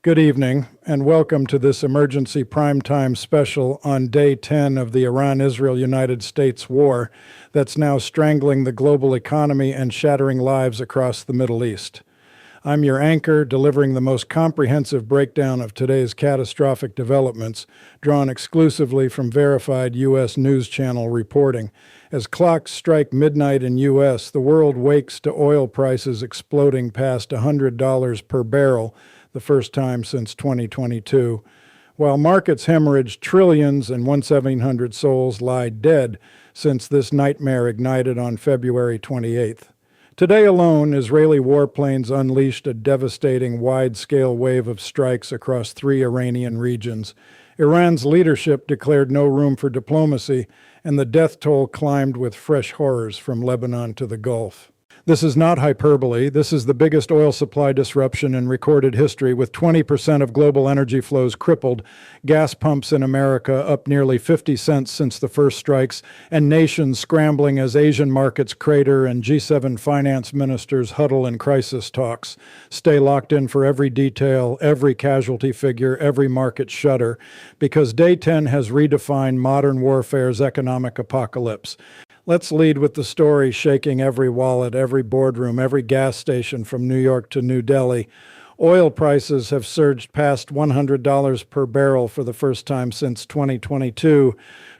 Good evening, and welcome to this emergency primetime special on Day 10 of the Iran-Israel-United States war that's now strangling the global economy and shattering lives across the Middle East. I'm your anchor, delivering the most comprehensive breakdown of today's catastrophic developments, drawn exclusively from verified U.S. news channel reporting. As clocks strike midnight in U.S., the world wakes to oil prices exploding past $100 per barrel, the first time since 2022, while markets hemorrhage trillions and 1/700 souls lie dead since this nightmare ignited on February 28th. Today alone, Israeli warplanes unleashed a devastating wide-scale wave of strikes across 3 Iranian regions. Iran's leadership declared no room for diplomacy, and the death toll climbed with fresh horrors from Lebanon to the Gulf. This is not hyperbole. This is the biggest oil supply disruption in recorded history, with 20% of global energy flows crippled, gas pumps in America up nearly 50 cents since the first strikes, and nations scrambling as Asian markets crater and G7 finance ministers huddle in crisis talks. Stay locked in for every detail, every casualty figure, every market shudder, because Day 10 has redefined modern warfare's economic apocalypse. Let's lead with the story shaking every wallet, every boardroom, every gas station from New York to New Delhi. Oil prices have surged past $100 per barrel for the first time since 2022,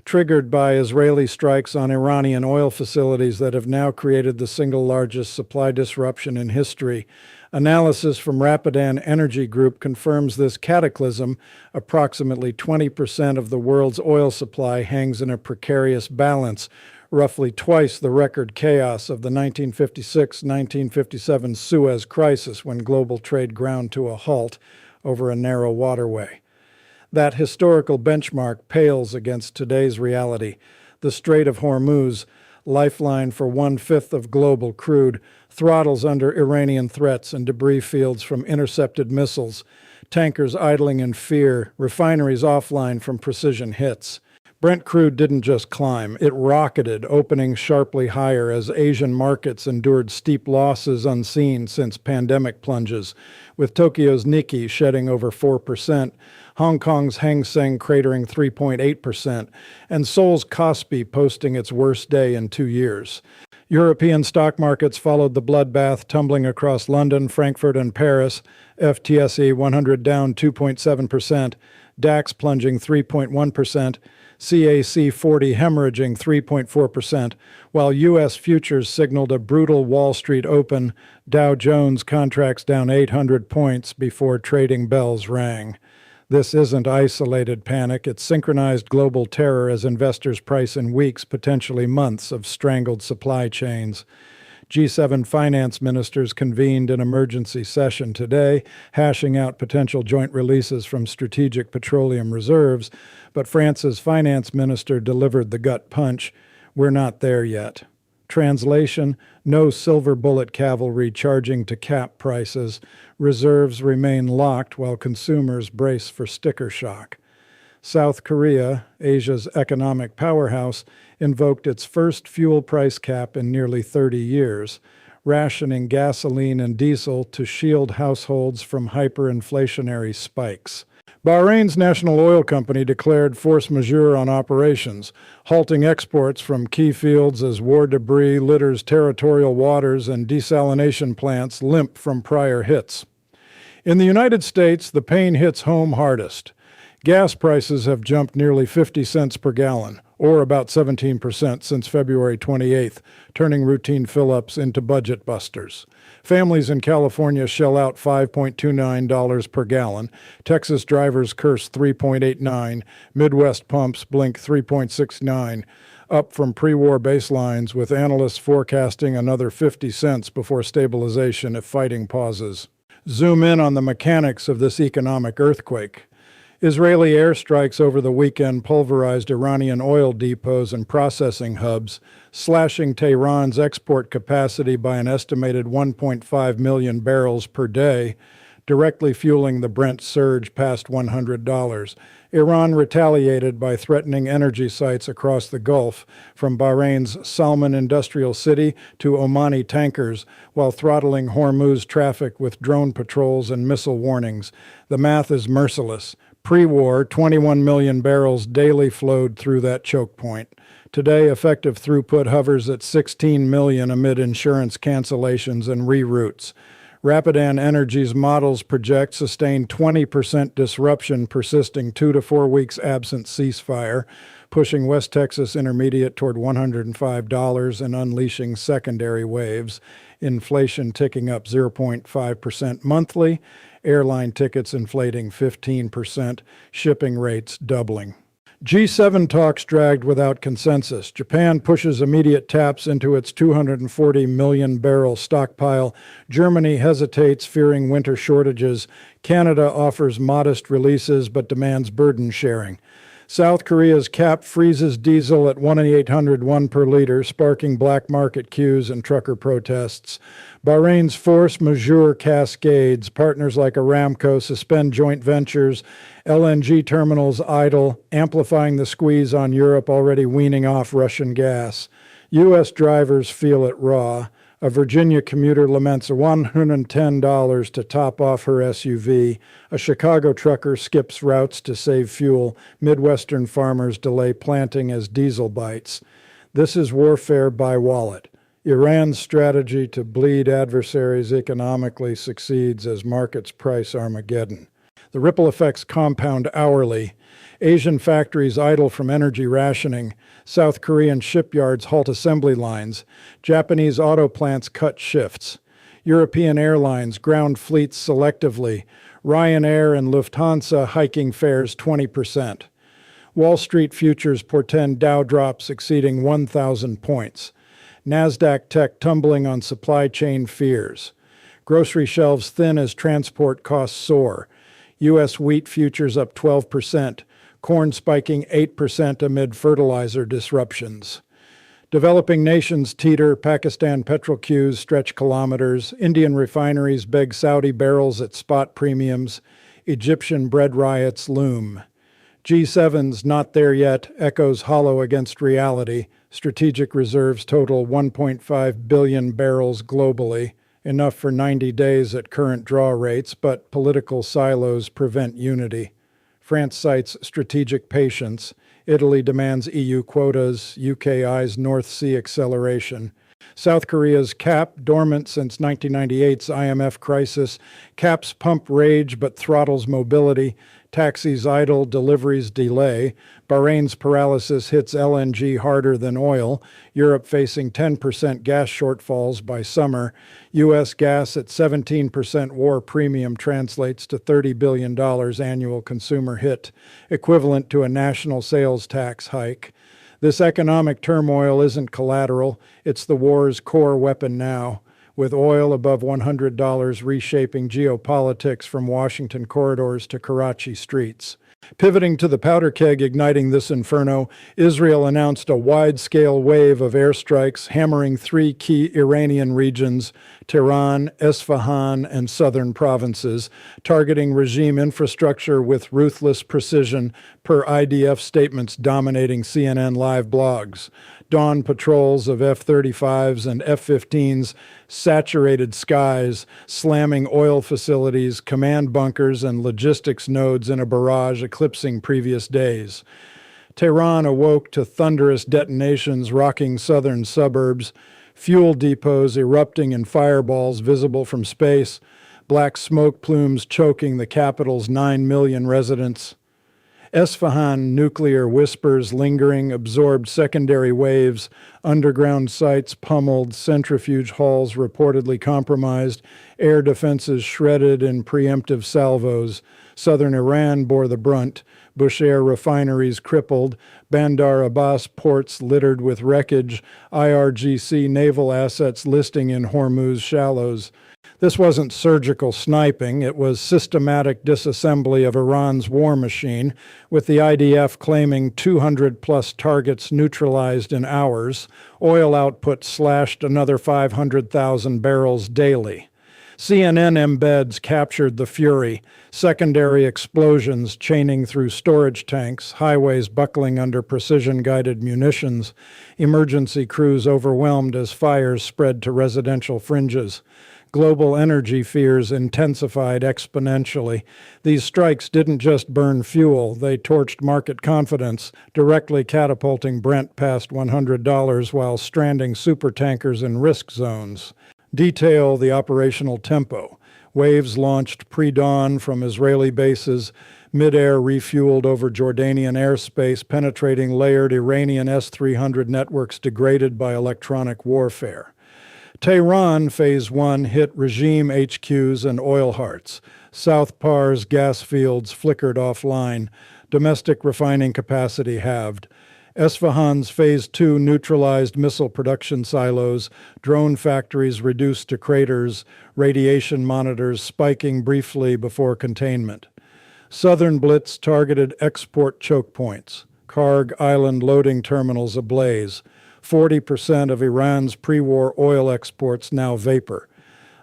triggered by Israeli strikes on Iranian oil facilities that have now created the single largest supply disruption in history. Analysis from Rapidan Energy Group confirms this cataclysm. Approximately 20% of the world's oil supply hangs in a precarious balance, roughly twice the record chaos of the 1956-1957 Suez Crisis, when global trade ground to a halt over a narrow waterway. That historical benchmark pales against today's reality. The Strait of Hormuz, lifeline for 1/5 of global crude, throttles under Iranian threats and debris fields from intercepted missiles, tankers idling in fear, refineries offline from precision hits. Brent crude didn't just climb, it rocketed, opening sharply higher as Asian markets endured steep losses unseen since pandemic plunges, with Tokyo's Nikkei shedding over 4%, Hong Kong's Hang Seng cratering 3.8%, and Seoul's Kospi posting its worst day in 2 years. European stock markets followed the bloodbath, tumbling across London, Frankfurt, and Paris, FTSE 100 down 2.7%, DAX plunging 3.1%, CAC 40 hemorrhaging 3.4%, while U.S. futures signaled a brutal Wall Street open, Dow Jones contracts down 800 points before trading bells rang. This isn't isolated panic, it's synchronized global terror as investors price in weeks, potentially months, of strangled supply chains. G7 finance ministers convened an emergency session today, hashing out potential joint releases from strategic petroleum reserves, but France's finance minister delivered the gut punch. We're not there yet. Translation: no silver bullet cavalry charging to cap prices. Reserves remain locked while consumers brace for sticker shock. South Korea, Asia's economic powerhouse, invoked its first fuel price cap in nearly 30 years, rationing gasoline and diesel to shield households from hyperinflationary spikes. Bahrain's national oil company declared force majeure on operations, halting exports from key fields as war debris litters territorial waters and desalination plants limp from prior hits. In the United States, the pain hits home hardest. Gas prices have jumped nearly 50 cents per gallon, or about 17% since February 28th, turning routine fill-ups into budget busters. Families in California shell out $5.29 per gallon. Texas drivers curse 3.89. Midwest pumps blink 3.69, up from pre-war baselines, with analysts forecasting another 50 cents before stabilization if fighting pauses. Zoom in on the mechanics of this economic earthquake. Israeli airstrikes over the weekend pulverized Iranian oil depots and processing hubs, slashing Tehran's export capacity by an estimated 1.5 million barrels per day. directly fueling the Brent surge past $100. Iran retaliated by threatening energy sites across the Gulf, from Bahrain's Salman industrial city to Omani tankers, while throttling Hormuz traffic with drone patrols and missile warnings. The math is merciless. Pre-war, 21 million barrels daily flowed through that choke point. Today, effective throughput hovers at 16 million amid insurance cancellations and reroutes. Rapidan Energy's models project sustained 20% disruption persisting 2 to 4 weeks absent ceasefire, pushing West Texas Intermediate toward $105 and unleashing secondary waves, inflation ticking up 0.5% monthly, airline tickets inflating 15%, shipping rates doubling. G7 talks dragged without consensus. Japan pushes immediate taps into its 240 million barrel stockpile. Germany hesitates, fearing winter shortages. Canada offers modest releases but demands burden sharing. South Korea's cap freezes diesel at 1,801 per liter, sparking black market queues and trucker protests. Bahrain's force majeure cascades. Partners like Aramco suspend joint ventures. LNG terminals idle, amplifying the squeeze on Europe already weaning off Russian gas. U.S. drivers feel it raw. A Virginia commuter laments $110 to top off her SUV. A Chicago trucker skips routes to save fuel. Midwestern farmers delay planting as diesel bites. This is warfare by wallet. Iran's strategy to bleed adversaries economically succeeds as markets price Armageddon. The ripple effects compound hourly. Asian factories idle from energy rationing. South Korean shipyards halt assembly lines. Japanese auto plants cut shifts. European airlines ground fleets selectively. Ryanair and Lufthansa hiking fares 20%. Wall Street futures portend Dow drops exceeding 1,000 points. NASDAQ tech tumbling on supply chain fears. Grocery shelves thin as transport costs soar. U.S. wheat futures up 12%. Corn spiking 8% amid fertilizer disruptions. Developing nations teeter. Pakistan petrol queues stretch kilometers. Indian refineries beg Saudi barrels at spot premiums. Egyptian bread riots loom. G7's not there yet echoes hollow against reality. Strategic reserves total 1.5 billion barrels globally, enough for 90 days at current draw rates, but political silos prevent unity. France cites strategic patience. Italy demands EU quotas. UK eyes North Sea acceleration. South Korea's cap, dormant since 1998's IMF crisis. Caps pump rage but throttles mobility. Taxis idle, deliveries delay. Bahrain's paralysis hits LNG harder than oil. Europe facing 10% gas shortfalls by summer. U.S. gas at 17% war premium translates to $30 billion annual consumer hit, equivalent to a national sales tax hike. This economic turmoil isn't collateral. It's the war's core weapon now, with oil above $100 reshaping geopolitics from Washington corridors to Karachi streets. Pivoting to the powder keg igniting this inferno, Israel announced a wide-scale wave of airstrikes hammering 3 key Iranian regions, Tehran, Esfahan, and southern provinces, targeting regime infrastructure with ruthless precision, per IDF statements dominating CNN live blogs. Dawn patrols of F-35s and F-15s saturated skies, slamming oil facilities, command bunkers, and logistics nodes in a barrage eclipsing previous days. Tehran awoke to thunderous detonations rocking southern suburbs, fuel depots erupting in fireballs visible from space, black smoke plumes choking the capital's 9 million residents. Esfahan nuclear whispers lingering absorbed secondary waves, underground sites pummeled, centrifuge halls reportedly compromised, air defenses shredded in preemptive salvos. Southern Iran bore the brunt, Bushehr refineries crippled, Bandar Abbas ports littered with wreckage, IRGC naval assets listing in Hormuz shallows. This wasn't surgical sniping, it was systematic disassembly of Iran's war machine, with the IDF claiming 200-plus targets neutralized in hours. Oil output slashed another 500,000 barrels daily. CNN embeds captured the fury, secondary explosions chaining through storage tanks, highways buckling under precision-guided munitions, emergency crews overwhelmed as fires spread to residential fringes. Global energy fears intensified exponentially. These strikes didn't just burn fuel, they torched market confidence, directly catapulting Brent past $100 while stranding supertankers in risk zones. Detail the operational tempo. Waves launched pre-dawn from Israeli bases, mid-air refueled over Jordanian airspace, penetrating layered Iranian S-300 networks degraded by electronic warfare. Tehran Phase 1 hit regime HQs and oil hearts. South Par's gas fields flickered offline. Domestic refining capacity halved. Esfahan's Phase 2 neutralized missile production silos, drone factories reduced to craters, radiation monitors spiking briefly before containment. Southern Blitz targeted export choke points. Karg Island loading terminals ablaze. 40% of Iran's pre-war oil exports now vapor.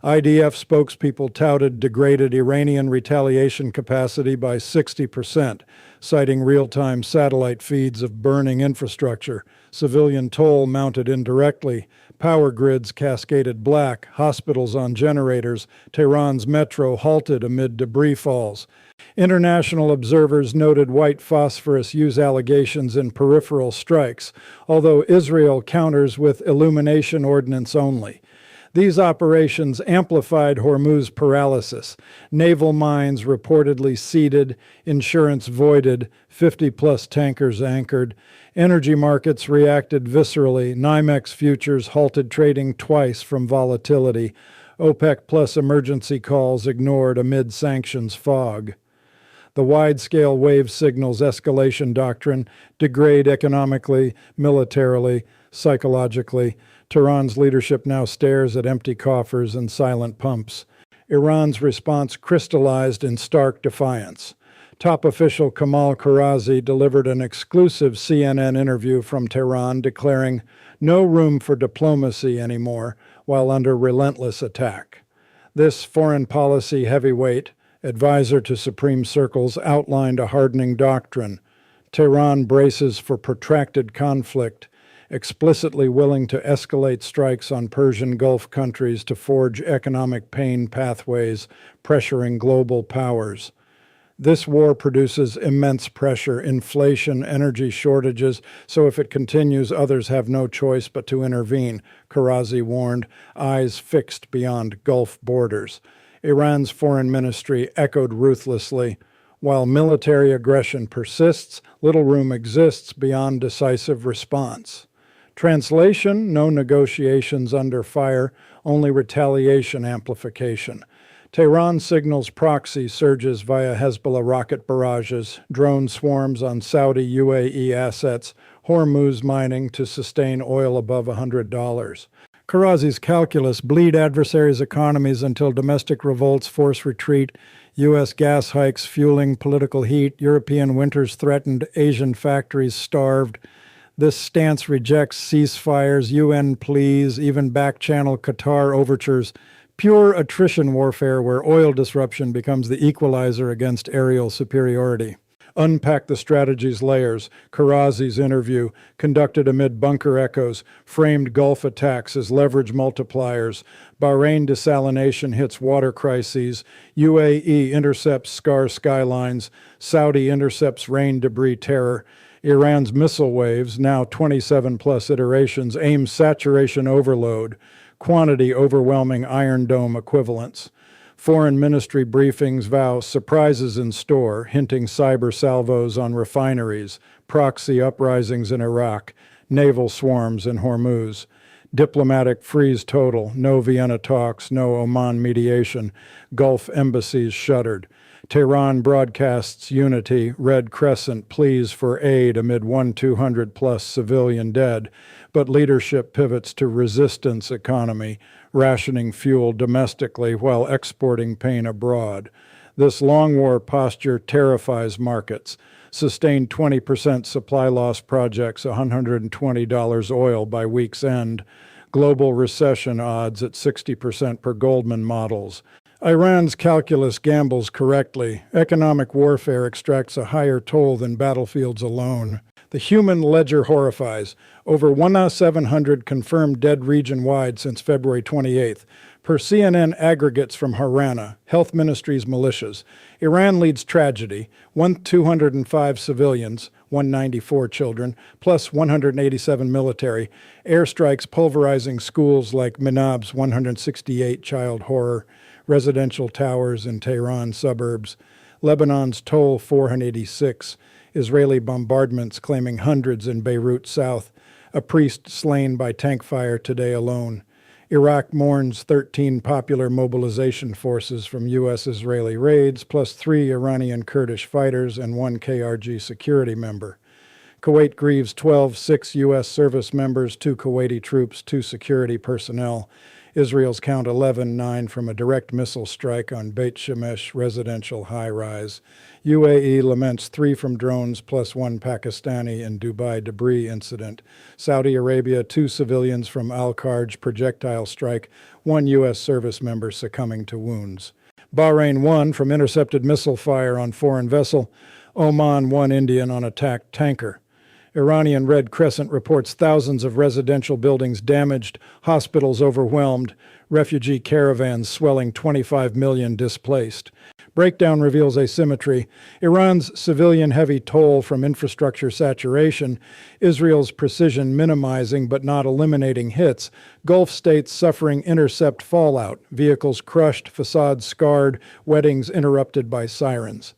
IDF spokespeople touted degraded Iranian retaliation capacity by 60%, citing real-time satellite feeds of burning infrastructure, civilian toll mounted indirectly, power grids cascaded black, hospitals on generators, Tehran's metro halted amid debris falls. International observers noted white phosphorus use allegations in peripheral strikes, although Israel counters with illumination ordnance only. These operations amplified Hormuz paralysis. Naval mines reportedly seeded, insurance voided, 50-plus tankers anchored. Energy markets reacted viscerally. NYMEX futures halted trading twice from volatility. OPEC-plus emergency calls ignored amid sanctions fog. The wide-scale wave signals escalation doctrine degrade economically, militarily, psychologically. Tehran's leadership now stares at empty coffers and silent pumps. Iran's response crystallized in stark defiance. Top official Kamal Karazi delivered an exclusive CNN interview from Tehran declaring no room for diplomacy anymore while under relentless attack. This foreign policy heavyweight, advisor to supreme circles, outlined a hardening doctrine. Tehran braces for protracted conflict, explicitly willing to escalate strikes on Persian Gulf countries to forge economic pain pathways, pressuring global powers. This war produces immense pressure, inflation, energy shortages, so if it continues, others have no choice but to intervene, Karazi warned, eyes fixed beyond Gulf borders. Iran's foreign ministry echoed ruthlessly, while military aggression persists, little room exists beyond decisive response. Translation: no negotiations under fire, only retaliation amplification. Tehran signals proxy surges via Hezbollah rocket barrages, drone swarms on Saudi UAE assets, Hormuz mining to sustain oil above $100. Karazi's calculus: bleed adversaries' economies until domestic revolts force retreat, U.S. gas hikes fueling political heat, European winters threatened, Asian factories starved. This stance rejects ceasefires, UN pleas, even back-channel Qatar overtures, pure attrition warfare where oil disruption becomes the equalizer against aerial superiority. Unpack the strategy's layers. Karazi's interview, conducted amid bunker echoes, framed Gulf attacks as leverage multipliers. Bahrain desalination hits water crises. UAE intercepts scar skylines. Saudi intercepts rain debris terror. Iran's missile waves, now 27-plus iterations, aim saturation overload, quantity overwhelming Iron Dome equivalents. Foreign ministry briefings vow surprises in store, hinting cyber salvos on refineries, proxy uprisings in Iraq, naval swarms in Hormuz. Diplomatic freeze total, no Vienna talks, no Oman mediation, Gulf embassies shuttered. Tehran broadcasts unity, Red Crescent pleas for aid amid 200-plus civilian dead, but leadership pivots to resistance economy, rationing fuel domestically while exporting pain abroad. This long war posture terrifies markets. Sustained 20% supply loss projects, $120 oil by week's end. Global recession odds at 60% per Goldman models. Iran's calculus gambles correctly. Economic warfare extracts a higher toll than battlefields alone. The human ledger horrifies. Over 1,700 confirmed dead region-wide since February 28th. Per CNN aggregates from Harana, Health Ministry's militias, Iran leads tragedy, 205 civilians, 194 children, plus 187 military, airstrikes pulverizing schools like Minab's 168 child horror, residential towers in Tehran suburbs, Lebanon's toll 486, Israeli bombardments claiming hundreds in Beirut south, a priest slain by tank fire today alone. Iraq mourns 13 popular mobilization forces from U.S.-Israeli raids, plus 3 Iranian Kurdish fighters and 1 KRG security member. Kuwait grieves 6 U.S. service members, 2 Kuwaiti troops, 2 security personnel. Israel's count 11, 9 from a direct missile strike on Beit Shemesh residential high-rise. UAE laments 3 from drones plus 1 Pakistani in Dubai debris incident. Saudi Arabia, 2 civilians from Al-Kharj projectile strike, 1 U.S. service member succumbing to wounds. Bahrain 1 from intercepted missile fire on foreign vessel. Oman 1 Indian on attacked tanker. Iranian Red Crescent reports thousands of residential buildings damaged, hospitals overwhelmed, refugee caravans swelling 25 million displaced. Breakdown reveals asymmetry. Iran's civilian heavy toll from infrastructure saturation, Israel's precision minimizing but not eliminating hits, Gulf states suffering intercept fallout, vehicles crushed, facades scarred, weddings interrupted by sirens.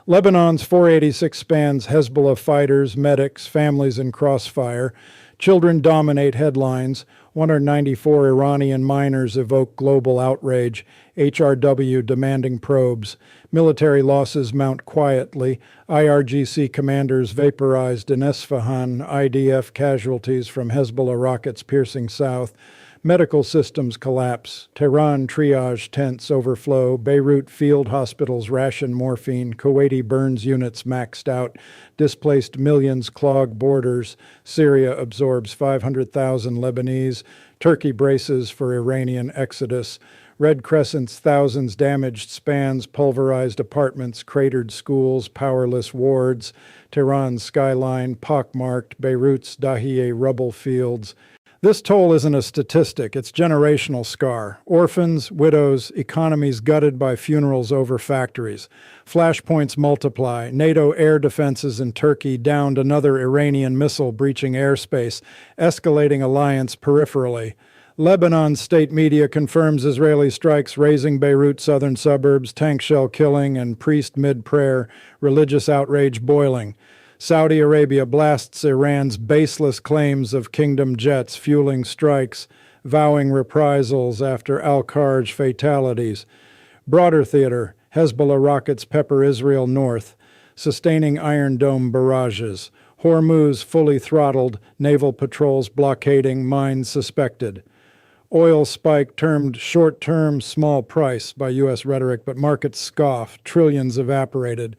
Lebanon's 486 spans Hezbollah fighters, medics, families in crossfire. Children dominate headlines. 194 Iranian miners evoke global outrage. HRW demanding probes. Military losses mount quietly. IRGC commanders vaporized in Esfahan. IDF casualties from Hezbollah rockets piercing south. Medical systems collapse. Tehran triage tents overflow. Beirut field hospitals ration morphine. Kuwaiti burns units maxed out. Displaced millions clog borders. Syria absorbs 500,000 Lebanese. Turkey braces for Iranian exodus. Red Crescent's thousands damaged spans, pulverized apartments, cratered schools, powerless wards. Tehran's skyline pockmarked. Beirut's Dahieh rubble fields. This toll isn't a statistic, it's generational scar. Orphans, widows, economies gutted by funerals over factories. Flashpoints multiply. NATO air defenses in Turkey downed another Iranian missile breaching airspace, escalating alliance peripherally. Lebanon's state media confirms Israeli strikes razing Beirut southern suburbs, tank shell killing and priest mid-prayer, religious outrage boiling. Saudi Arabia blasts Iran's baseless claims of kingdom jets fueling strikes, vowing reprisals after Al-Kharj fatalities. Broader theater, Hezbollah rockets pepper Israel north, sustaining Iron Dome barrages. Hormuz fully throttled, naval patrols blockading, mines suspected. Oil spike termed short-term small price by U.S. rhetoric, but markets scoff, trillions evaporated.